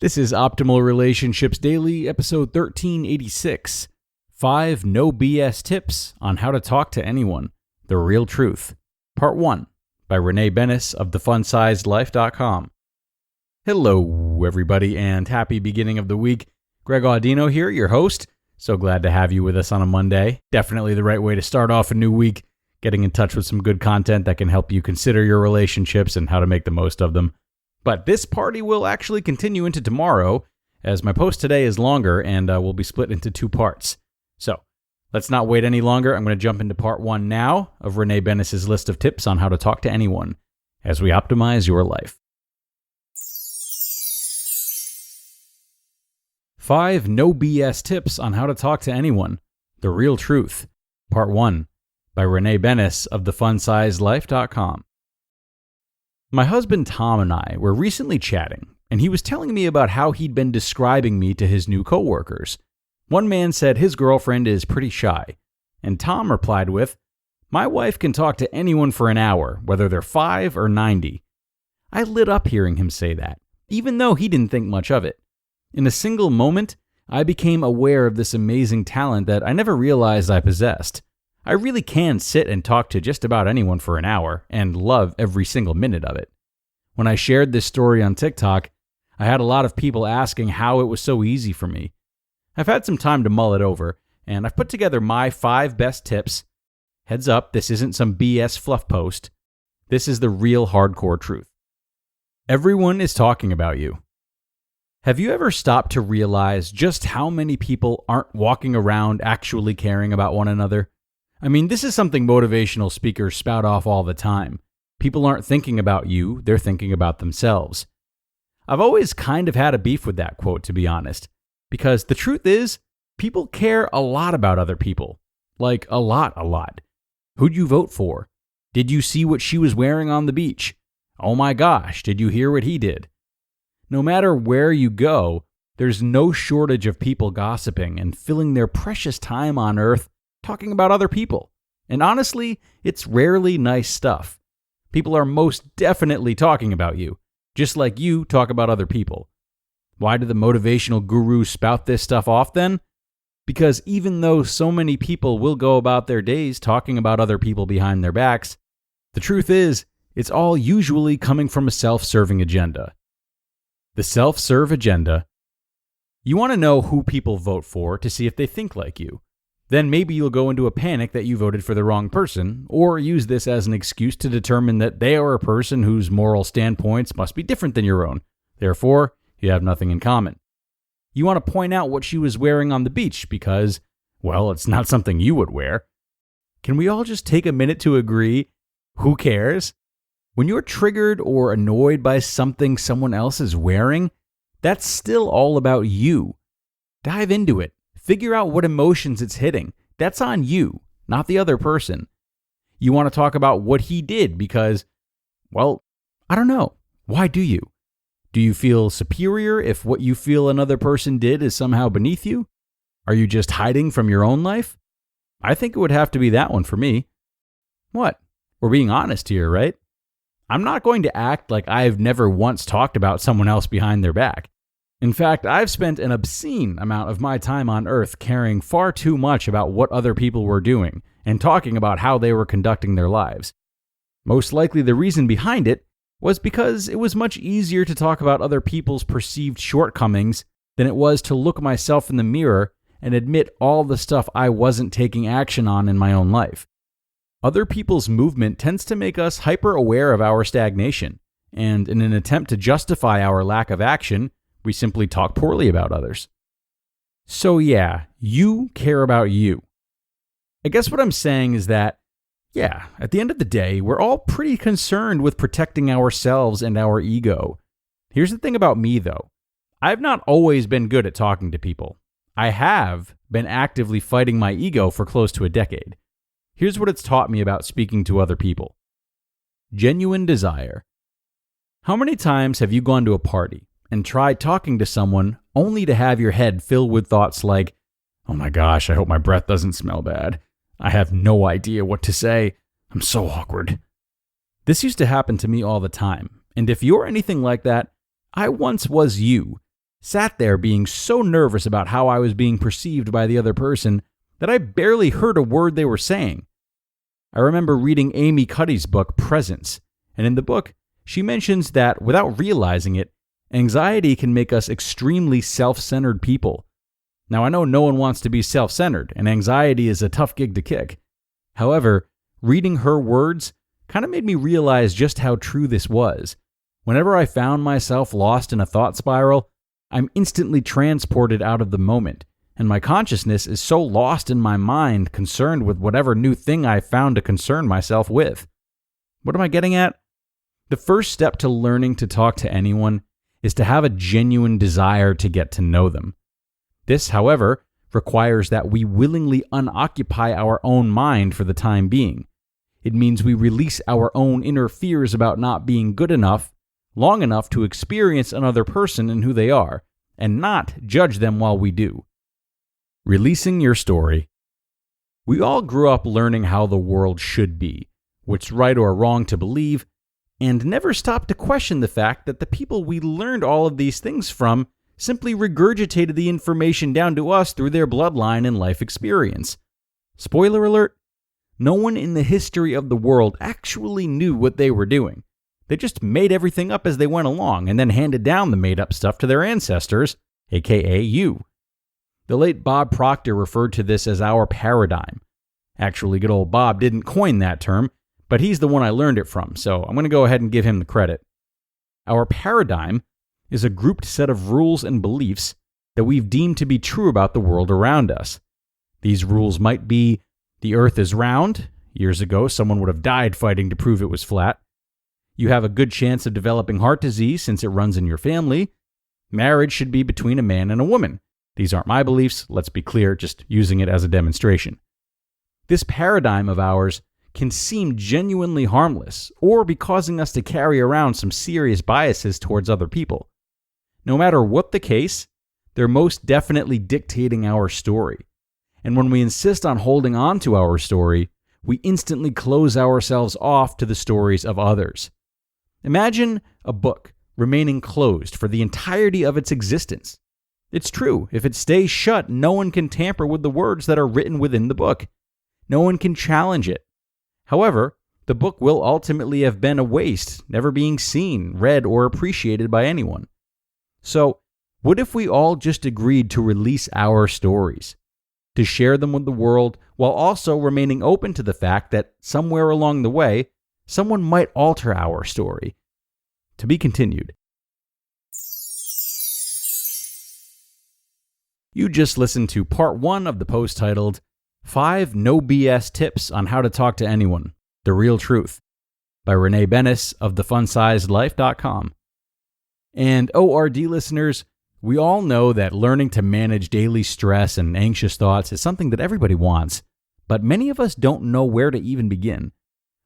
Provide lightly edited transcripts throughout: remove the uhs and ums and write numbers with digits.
This is Optimal Relationships Daily, episode 1386. 5 No BS Tips on How to Talk to Anyone. The Real Truth. Part 1 by Renee Benes of downsizedlife.com. Hello, everybody, and happy beginning of the week. Greg Audino here, your host. So glad to have you with us on a Monday. Definitely the right way to start off a new week, getting in touch with some good content that can help you consider your relationships and how to make the most of them. But this party will actually continue into tomorrow, as my post today is longer and will be split into 2 parts. So, let's not wait any longer. I'm going to jump into part 1 now of Renee Benes' list of tips on how to talk to anyone as we optimize your life. 5 No BS Tips on How to Talk to Anyone. The Real Truth. Part 1 by Renee Benes of thefunsizedlife.com. My husband Tom and I were recently chatting, and he was telling me about how he'd been describing me to his new coworkers. One man said his girlfriend is pretty shy, and Tom replied with, "My wife can talk to anyone for an hour, whether they're 5 or 90. I lit up hearing him say that, even though he didn't think much of it. In a single moment, I became aware of this amazing talent that I never realized I possessed. I really can sit and talk to just about anyone for an hour and love every single minute of it. When I shared this story on TikTok, I had a lot of people asking how it was so easy for me. I've had some time to mull it over, and I've put together my 5 best tips. Heads up, this isn't some BS fluff post. This is the real hardcore truth. Everyone is talking about you. Have you ever stopped to realize just how many people aren't walking around actually caring about one another? I mean, this is something motivational speakers spout off all the time. People aren't thinking about you, they're thinking about themselves. I've always kind of had a beef with that quote, to be honest, because the truth is, people care a lot about other people. Like, a lot. Who'd you vote for? Did you see what she was wearing on the beach? Oh my gosh, did you hear what he did? No matter where you go, there's no shortage of people gossiping and filling their precious time on earth talking about other people. And honestly, it's rarely nice stuff. People are most definitely talking about you, just like you talk about other people. Why do the motivational gurus spout this stuff off then? Because even though so many people will go about their days talking about other people behind their backs, the truth is, it's all usually coming from a self-serving agenda. The self-serve agenda. You want to know who people vote for to see if they think like you. Then maybe you'll go into a panic that you voted for the wrong person, or use this as an excuse to determine that they are a person whose moral standpoints must be different than your own. Therefore, you have nothing in common. You want to point out what she was wearing on the beach because, well, it's not something you would wear. Can we all just take a minute to agree? Who cares? When you're triggered or annoyed by something someone else is wearing, that's still all about you. Dive into it. Figure out what emotions it's hitting. That's on you, not the other person. You want to talk about what he did because, well, I don't know. Why do you? Do you feel superior if what you feel another person did is somehow beneath you? Are you just hiding from your own life? I think it would have to be that one for me. What? We're being honest here, right? I'm not going to act like I've never once talked about someone else behind their back. In fact, I've spent an obscene amount of my time on Earth caring far too much about what other people were doing and talking about how they were conducting their lives. Most likely the reason behind it was because it was much easier to talk about other people's perceived shortcomings than it was to look myself in the mirror and admit all the stuff I wasn't taking action on in my own life. Other people's movement tends to make us hyper-aware of our stagnation, and in an attempt to justify our lack of action, we simply talk poorly about others. So yeah, you care about you. I guess what I'm saying is that, yeah, at the end of the day, we're all pretty concerned with protecting ourselves and our ego. Here's the thing about me, though. I've not always been good at talking to people. I have been actively fighting my ego for close to a decade. Here's what it's taught me about speaking to other people. Genuine desire. How many times have you gone to a party and tried talking to someone only to have your head filled with thoughts like, oh my gosh, I hope my breath doesn't smell bad. I have no idea what to say. I'm so awkward. This used to happen to me all the time, and if you're anything like that, I once was you. Sat there being so nervous about how I was being perceived by the other person that I barely heard a word they were saying. I remember reading Amy Cuddy's book, Presence, and in the book, she mentions that without realizing it, anxiety can make us extremely self-centered people. Now, I know no one wants to be self-centered, and anxiety is a tough gig to kick. However, reading her words kind of made me realize just how true this was. Whenever I found myself lost in a thought spiral, I'm instantly transported out of the moment, and my consciousness is so lost in my mind, concerned with whatever new thing I found to concern myself with. What am I getting at? The first step to learning to talk to anyone is to have a genuine desire to get to know them. This, however, requires that we willingly unoccupy our own mind for the time being. It means we release our own inner fears about not being good enough, long enough to experience another person and who they are, and not judge them while we do. Releasing your story. We all grew up learning how the world should be, what's right or wrong to believe, and never stopped to question the fact that the people we learned all of these things from simply regurgitated the information down to us through their bloodline and life experience. Spoiler alert, no one in the history of the world actually knew what they were doing. They just made everything up as they went along and then handed down the made-up stuff to their ancestors, aka you. The late Bob Proctor referred to this as our paradigm. Actually, good old Bob didn't coin that term, but he's the one I learned it from, so I'm going to go ahead and give him the credit. Our paradigm is a grouped set of rules and beliefs that we've deemed to be true about the world around us. These rules might be: the earth is round. Years ago, someone would have died fighting to prove it was flat. You have a good chance of developing heart disease since it runs in your family. Marriage should be between a man and a woman. These aren't my beliefs, let's be clear, just using it as a demonstration. This paradigm of ours can seem genuinely harmless or be causing us to carry around some serious biases towards other people. No matter what the case, they're most definitely dictating our story. And when we insist on holding on to our story, we instantly close ourselves off to the stories of others. Imagine a book remaining closed for the entirety of its existence. It's true, if it stays shut, no one can tamper with the words that are written within the book. No one can challenge it. However, the book will ultimately have been a waste, never being seen, read, or appreciated by anyone. So, what if we all just agreed to release our stories, to share them with the world while also remaining open to the fact that somewhere along the way, someone might alter our story? To be continued. You just listened to part 1 of the post titled 5 No BS Tips on How to Talk to Anyone, The Real Truth, by Renee Benes of thefunsizedlife.com. And ORD listeners, we all know that learning to manage daily stress and anxious thoughts is something that everybody wants, but many of us don't know where to even begin.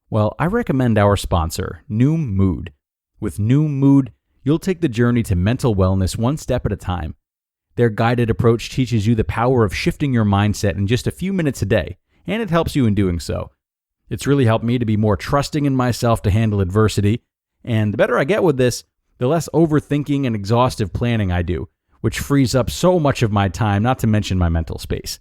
Well, I recommend our sponsor, Noom Mood. With Noom Mood, you'll take the journey to mental wellness one step at a time. Their guided approach teaches you the power of shifting your mindset in just a few minutes a day, and it helps you in doing so. It's really helped me to be more trusting in myself to handle adversity, and the better I get with this, the less overthinking and exhaustive planning I do, which frees up so much of my time, not to mention my mental space.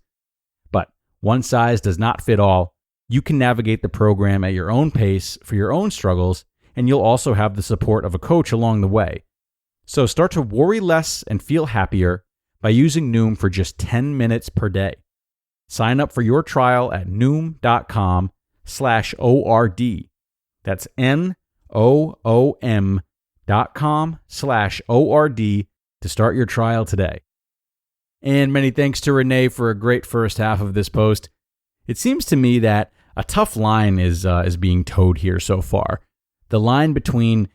But one size does not fit all. You can navigate the program at your own pace for your own struggles, and you'll also have the support of a coach along the way. So start to worry less and feel happier by using Noom for just 10 minutes per day. Sign up for your trial at noom.com/ORD. That's NOOM.com/ORD to start your trial today. And many thanks to Renee for a great first half of this post. It seems to me that a tough line is being towed here so far. The line between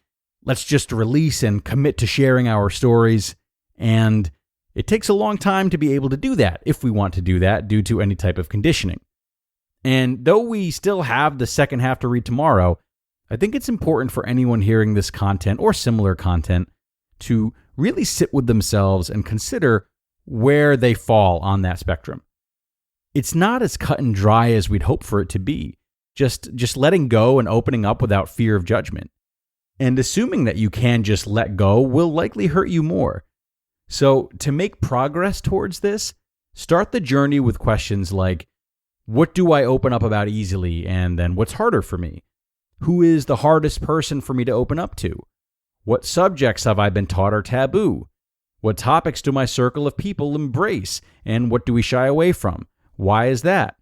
let's just release and commit to sharing our stories, and it takes a long time to be able to do that if we want to do that due to any type of conditioning. And though we still have the second half to read tomorrow, I think it's important for anyone hearing this content or similar content to really sit with themselves and consider where they fall on that spectrum. It's not as cut and dry as we'd hope for it to be, just letting go and opening up without fear of judgment. And assuming that you can just let go will likely hurt you more. So, to make progress towards this, start the journey with questions like, what do I open up about easily, and then what's harder for me? Who is the hardest person for me to open up to? What subjects have I been taught are taboo? What topics do my circle of people embrace, and what do we shy away from? Why is that?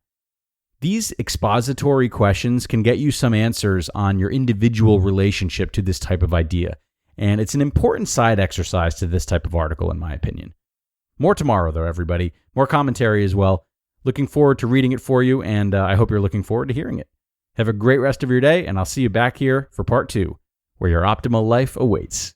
These expository questions can get you some answers on your individual relationship to this type of idea, and it's an important side exercise to this type of article, in my opinion. More tomorrow, though, everybody. More commentary as well. Looking forward to reading it for you, and I hope you're looking forward to hearing it. Have a great rest of your day, and I'll see you back here for part 2, where your optimal life awaits.